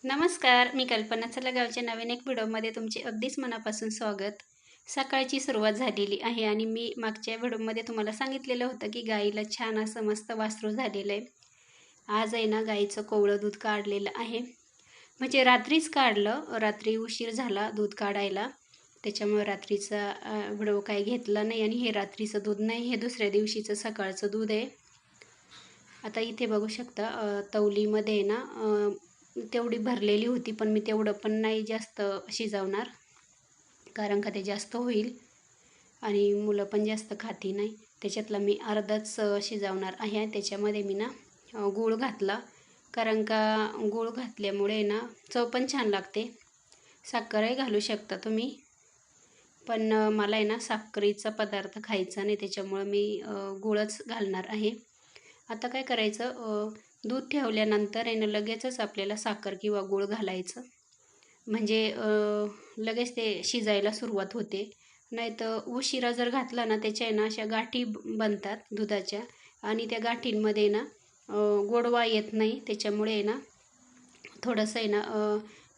नमस्कार, मी कल्पना चलगावच्या नवीन एक व्हिडिओमध्ये तुमचे अगदीच मनापासून स्वागत. सकाळची सुरुवात झालेली आहे आणि मी मागच्या व्हिडिओमध्ये तुम्हाला सांगितलेलं होतं की गाईला छान असं मस्त वासरू झालेलं आहे. आज आहे ना गाईचं कोवळं दूध काढलेलं आहे. म्हणजे रात्रीच काढलं, रात्री उशीर झाला दूध काढायला. त्याच्यामुळे रात्रीचा व्हिडिओ काही घेतला नाही आणि हे रात्रीचं दूध नाही, हे दुसऱ्या दिवशीचं सकाळचं दूध आहे. आता इथे बघू शकता तवलीमध्ये आहे ना तेवढी भरलेली होती, पण मी तेवढं पण नाही जास्त शिजवणार, कारण का ते जास्त होईल आणि मुलं पण जास्त खाती नाही. त्याच्यातला मी अर्धाच शिजवणार आहे. त्याच्यामध्ये मी ना गूळ घातला, कारण का गूळ घातल्यामुळे ना चव पण छान लागते. साखरही घालू शकता तुम्ही, पण मला आहे ना साखरेचा पदार्थ खायचा नाही, त्याच्यामुळं मी गूळच घालणार आहे. आता काय करायचं, दूध ठेवल्यानंतर आहे ना लगेचच आपल्याला साखर किंवा गूळ घालायचं, म्हणजे लगेच ते शिजायला सुरुवात होते. नाहीतर उशिरा जर घातला ना त्याच्या आहे ना अशा गाठी बनतात दुधाच्या, आणि त्या गाठींमध्ये ना गोडवा येत नाही. त्याच्यामुळे आहे ना थोडंसं आहे ना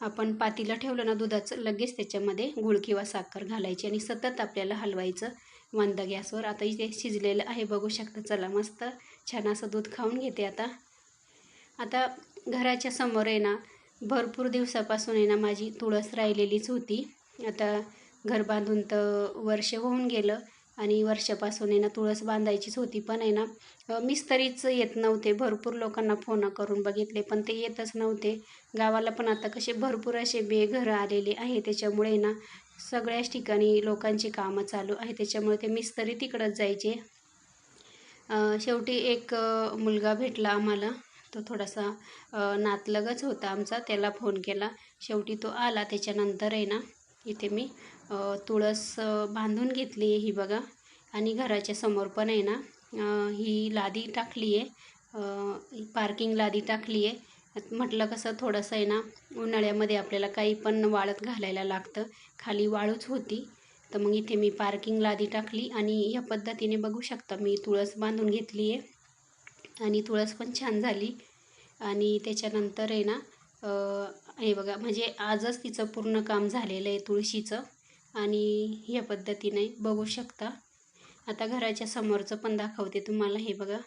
आपण पातीला ठेवलं ना दुधाचं, लगेच त्याच्यामध्ये गूळ किंवा साखर घालायची आणि सतत आपल्याला हलवायचं मंद गॅसवर. आता इथे शिजलेलं आहे बघू शकता. चला मस्त छान असं दूध खाऊन घेते आता. आता घराच्या समोर आहे ना भरपूर दिवसापासून आहे ना माझी तुळस राहिलेलीच होती. आता घर बांधून तर वर्ष होऊन गेलं आणि वर्षापासून आहे ना तुळस बांधायचीच होती, पण आहे ना मिस्त्रीच येत नव्हते. भरपूर लोकांना फोन करून बघितले पण ते येतच नव्हते. गावाला पण आता कसे भरपूर असे बेघरं आलेले आहे, त्याच्यामुळे ना सगळ्याच ठिकाणी लोकांची कामं चालू आहे, त्याच्यामुळे ते मिस्त्री तिकडंच जायचे. शेवटी एक मुलगा भेटला आम्हाला, तो थोडासा नातलगच होता आमचा. त्याला फोन केला, शेवटी तो आला. त्याच्यानंतर आहे ना इथे मी तुळस बांधून घेतली आहे ही बघा. आणि घराच्या समोर पण आहे ना ही लादी टाकली आहे, पार्किंग लादी टाकली आहे. म्हटलं कसं थोडंसं आहे ना उन्हाळ्यामध्ये आपल्याला काही पण वाळत घालायला लागतं, खाली वाळूच होती. तर मग इथे मी पार्किंग लादी टाकली आणि ह्या पद्धतीने बघू शकता मी तुळस बांधून घेतली आहे आणि तुळस पण छान झाली. आणि त्याच्यानंतर आहे ना हे बघा, म्हणजे आजच तिचं पूर्ण काम झालेलं आहे तुळशीचं. आणि ह्या पद्धतीने बघू शकता. आता घराच्या समोरचं पण दाखवते तुम्हाला. हे बघा,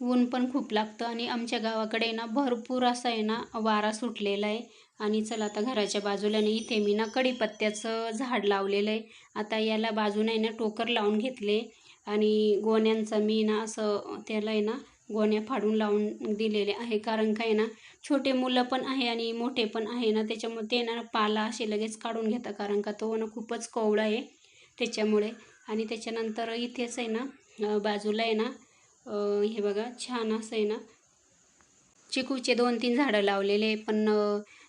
ऊन पण खूप लागतं आणि आमच्या गावाकडे ना भरपूर असा आहे ना वारा सुटलेला आहे. आणि चला आता घराच्या बाजूला इथे मी ना कढीपत्त्याचं झाड लावलेलं आहे. आता याला बाजूने ना टोकर लावून घेतले आणि गोण्यांचा मी ना असं त्याला आहे ना गोण्या फाडून लावून दिलेले आहे, कारण काय ना छोटे मुलं पण आहे आणि मोठे पण आहे ना, त्याच्यामुळे ते ना पाला असे लगेच काढून घेतात, कारण का तो ना खूपच कोवळा आहे त्याच्यामुळे. आणि त्याच्यानंतर इथेच आहे ना बाजूला आहे ना हे बघा छान असं आहे ना चिकूचे 2-3 झाडं लावलेले, पण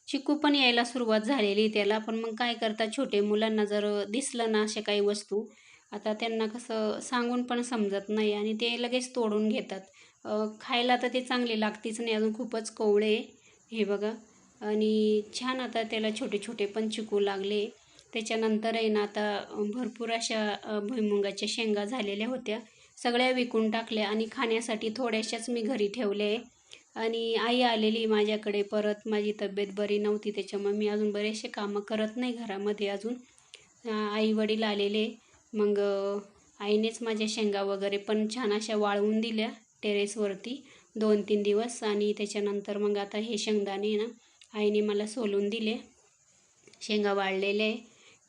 चिकू पण यायला सुरुवात झालेली त्याला. पण मग काय करतात, छोटे मुलांना जर दिसलं ना अशा काही वस्तू, आता त्यांना कसं सांगून पण समजत नाही आणि ते लगेच तोडून घेतात. खायला तर ते चांगले लागतेच नाही, अजून खूपच कोवळे हे बघा. आणि छान आता त्याला छोटे छोटे पण चिकू लागले. त्याच्यानंतर आहे ना आता भरपूर अशा भुईमुगाच्या शेंगा झालेल्या होत्या, सगळ्या विकून टाकल्या आणि खाण्यासाठी थोड्याशाच मी घरी ठेवले. आणि आई आलेली माझ्याकडे परत, माझी तब्येत बरी नव्हती, त्याच्यामुळे मी अजून बरेचसे कामं करत नाही घरामध्ये अजून. आई वडील आलेले, मग आईनेच माझ्या शेंगा वगैरे पण छान अशा वाळवून दिल्या टेरेसवरती 2-3 दिवस. आणि त्याच्यानंतर मग आता हे शेंगदाणे ना आईने मला सोलून दिले, शेंगा वाळलेले आहे.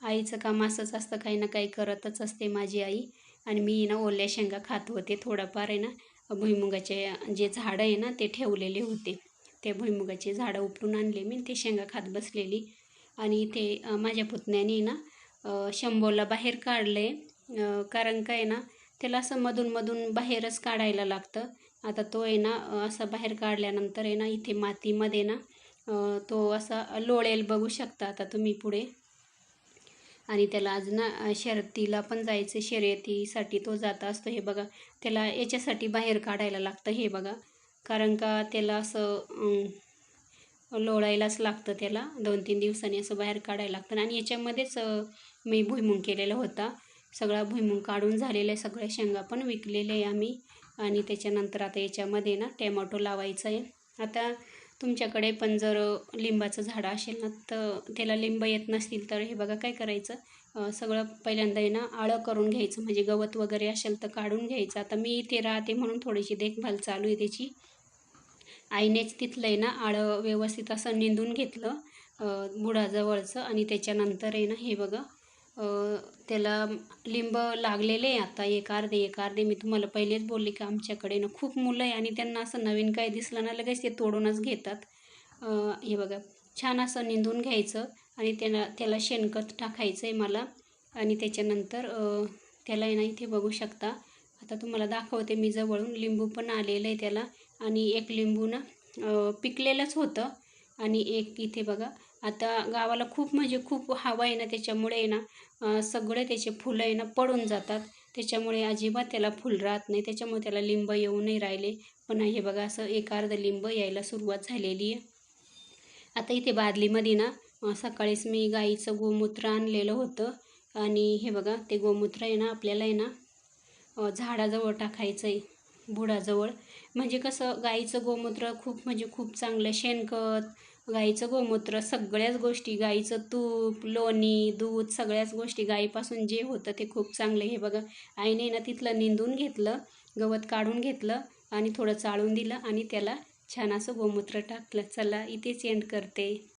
आईचं काम असंच असतं, काही ना काही करतच असते माझी आई. आणि मी ना ओल्या शेंगा खात होते थोडाफार आहे ना, भुईमुगाचे जे झाडं आहे ना ते ठेवलेले होते, ते भुईमुगाचे झाडं उपटून आणले मी, ते शेंगा खात बसलेली. आणि इथे माझ्या पुतण्याने ना शंभोला बाहेर काढले, कारण काय ना त्याला असं मधून बाहेरच काढायला लागतं. आता तो आहे ना असा बाहेर काढल्यानंतर आहे ना इथे मातीमध्ये ना तो असा लोळेल बघू शकता आता तुम्ही पुढे. आणि त्याला आज ना शर्यतीला पण जायचं, शर्यतीसाठी तो जात असतो. हे बघा, त्याला याच्यासाठी बाहेर काढायला लागतं हे बघा, कारण का त्याला असं लोळायलाच लागतं, त्याला 2-3 दिवसांनी असं बाहेर काढायला लागतं. आणि याच्यामध्येच मी भुईमुग केलेला होता, सगळा भुईमुग काढून झालेला आहे, सगळ्या शेंगा पण विकलेल्या आहे आम्ही. आणि त्याच्यानंतर आता याच्यामध्ये ना टॅमॅटो लावायचं आहे. आता तुमच्याकडे पण जर लिंबाचं झाड असेल ना, तर त्याला लिंब येत नसतील तर हे बघा काय करायचं, सगळं पहिल्यांदा आहे ना आळं करून घ्यायचं, म्हणजे गवत वगैरे असेल तर काढून घ्यायचं. आता मी इथे राहते म्हणून थोडीशी देखभाल चालू आहे त्याची. आईनेच तिथलं आहे ना आळं व्यवस्थित असं निंदून घेतलं बुडाजवळचं, आणि त्याच्यानंतर आहे ना हे बघा त्याला लिंब लागलेले आहे आता एक अर्धे मी तुम्हाला पहिलेच बोलले की आमच्याकडे ना खूप मुलं आहे आणि त्यांना असं नवीन काही दिसलं ना लगेच ते तोडूनच घेतात. हे बघा छान असं निंदून घ्यायचं आणि त्याला शेणखत टाकायचं आहे मला. आणि त्याच्यानंतर त्याला आहे ना इथे बघू शकता, आता तुम्हाला दाखवते मी जवळून, लिंबू पण आलेलं आहे त्याला. आणि एक लिंबू ना पिकलेलंच होतं, आणि एक इथे बघा. आता गावाला खूप म्हणजे खूप हवा आहे ना, त्याच्यामुळे आहे ना सगळे त्याचे फुलं आहे ना पडून जातात. त्याच्यामुळे अजिबात त्याला फुल राहत नाही, त्याच्यामुळे त्याला लिंब येऊ नाही राहिले. पण हे बघा असं एक अर्ध लिंब यायला सुरुवात झालेली आहे. आता इथे बादलीमध्ये ना सकाळीच मी गाईचं गोमूत्र आणलेलं होतं, आणि हे बघा ते गोमूत्र आहे ना आपल्याला आहे ना झाडाजवळ टाकायचं आहे, बुडाजवळ. म्हणजे कसं गाईचं गोमूत्र खूप म्हणजे खूप चांगलं, शेणखत, गाईचं गोमूत्र, सगळ्याच गोष्टी, गाईचं तूप, लोणी, दूध, सगळ्याच गोष्टी गाईपासून जे होतं ते खूप चांगलं. हे बघा आईने ना तिथलं निंदून घेतलं, गवत काढून घेतलं आणि थोडं चाळून दिलं आणि त्याला छान असं गोमूत्र टाकलं. चला इथेच एंड करते.